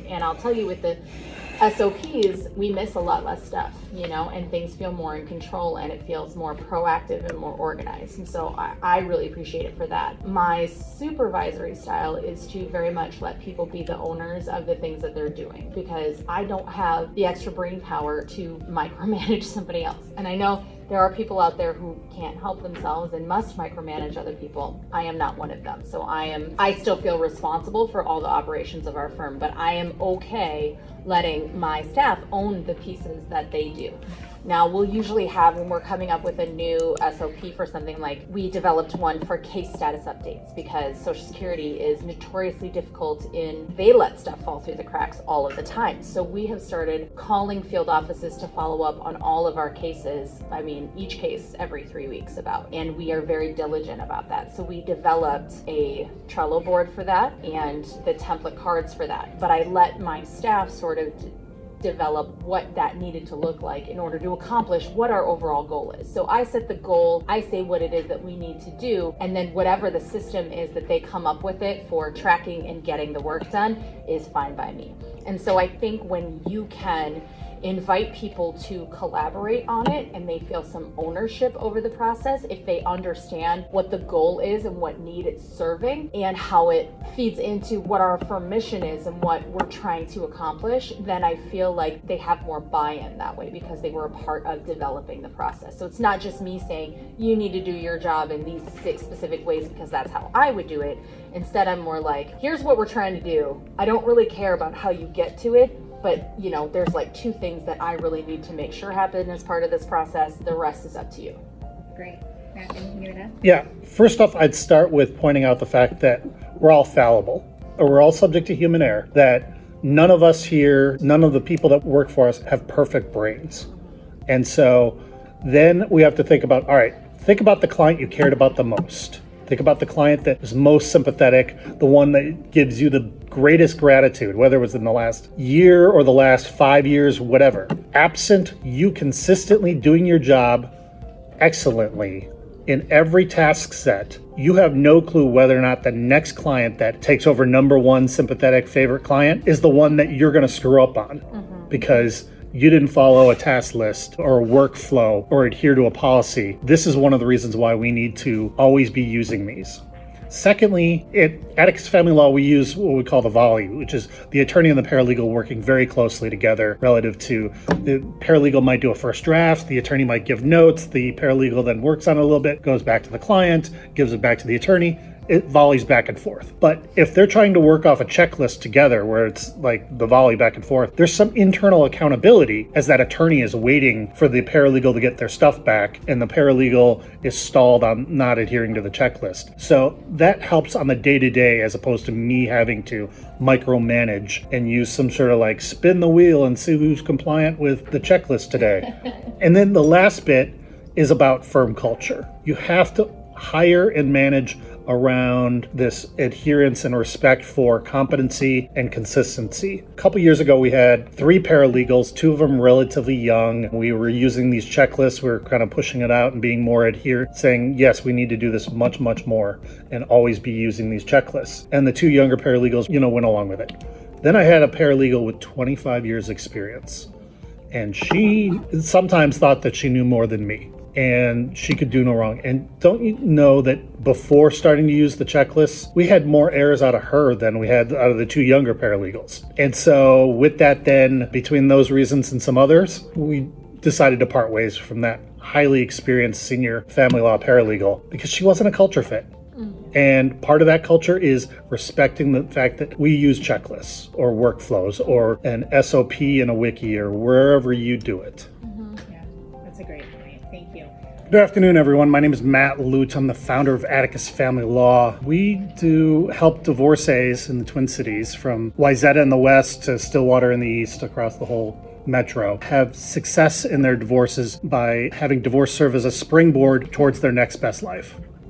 And I'll tell you, with the SOPs, we miss a lot less stuff, and things feel more in control, and it feels more proactive and more organized. And so I really appreciate it for that. My supervisory style is to very much let people be the owners of the things that they're doing, because I don't have the extra brain power to micromanage somebody else. And I know there are people out there who can't help themselves and must micromanage other people. I am not one of them. So I still feel responsible for all the operations of our firm, but I am okay letting my staff own the pieces that they do. Now, we'll usually have, when we're coming up with a new SOP for something, like we developed one for case status updates, because Social Security is notoriously difficult they let stuff fall through the cracks all of the time. So we have started calling field offices to follow up on all of our cases. I mean, each case every 3 weeks and we are very diligent about that. So we developed a Trello board for that and the template cards for that. But I let my staff sort of develop what that needed to look like in order to accomplish what our overall goal is. So I set the goal, I say what it is that we need to do, and then whatever the system is that they come up with it for tracking and getting the work done is fine by me. And so I think when you can invite people to collaborate on it and they feel some ownership over the process, if they understand what the goal is and what need it's serving and how it feeds into what our firm mission is and what we're trying to accomplish, then I feel like they have more buy-in that way, because they were a part of developing the process. So it's not just me saying, you need to do your job in these 6 specific ways because that's how I would do it. Instead, I'm more like, here's what we're trying to do. I don't really care about how you get to it, but there's like 2 things that I really need to make sure happen as part of this process. The rest is up to you. Great. Matt, anything you would add? Yeah. First off, I'd start with pointing out the fact that we're all fallible, or we're all subject to human error, that none of us here, none of the people that work for us have perfect brains. And so then we have to think about, all right, think about the client you cared about the most. Think about the client that is most sympathetic, the one that gives you the greatest gratitude, whether it was in the last year or the last 5 years, whatever. Absent you consistently doing your job excellently in every task set, you have no clue whether or not the next client that takes over number 1 sympathetic favorite client is the one that you're going to screw up on, because you didn't follow a task list or a workflow or adhere to a policy. This is one of the reasons why we need to always be using these. Secondly, at Atticus Family Law, we use what we call the volley, which is the attorney and the paralegal working very closely together relative to the paralegal might do a first draft, the attorney might give notes, the paralegal then works on it a little bit, goes back to the client, gives it back to the attorney. It volleys back and forth. But if they're trying to work off a checklist together where it's like the volley back and forth, there's some internal accountability as that attorney is waiting for the paralegal to get their stuff back and the paralegal is stalled on not adhering to the checklist. So that helps on the day-to-day as opposed to me having to micromanage and use some sort of like spin the wheel and see who's compliant with the checklist today. And then the last bit is about firm culture. You have to hire and manage around this adherence and respect for competency and consistency. A couple years ago, we had 3 paralegals, 2 of them relatively young. We were using these checklists. We were kind of pushing it out and being more adherent, saying, yes, we need to do this much, much more and always be using these checklists. And the 2 younger paralegals, went along with it. Then I had a paralegal with 25 years experience, and she sometimes thought that she knew more than me. And she could do no wrong. And don't you know that before starting to use the checklists, we had more errors out of her than we had out of the 2 younger paralegals. And so with that then, between those reasons and some others, we decided to part ways from that highly experienced senior family law paralegal because she wasn't a culture fit. And part of that culture is respecting the fact that we use checklists or workflows or an SOP in a wiki or wherever you do it. Yeah, that's a great point. Thank you. Good afternoon, everyone. My name is Matt Lutz. I'm the founder of Atticus Family Law. We do help divorcees in the Twin Cities, from Wayzata in the west to Stillwater in the east, across the whole metro, have success in their divorces by having divorce serve as a springboard towards their next best life.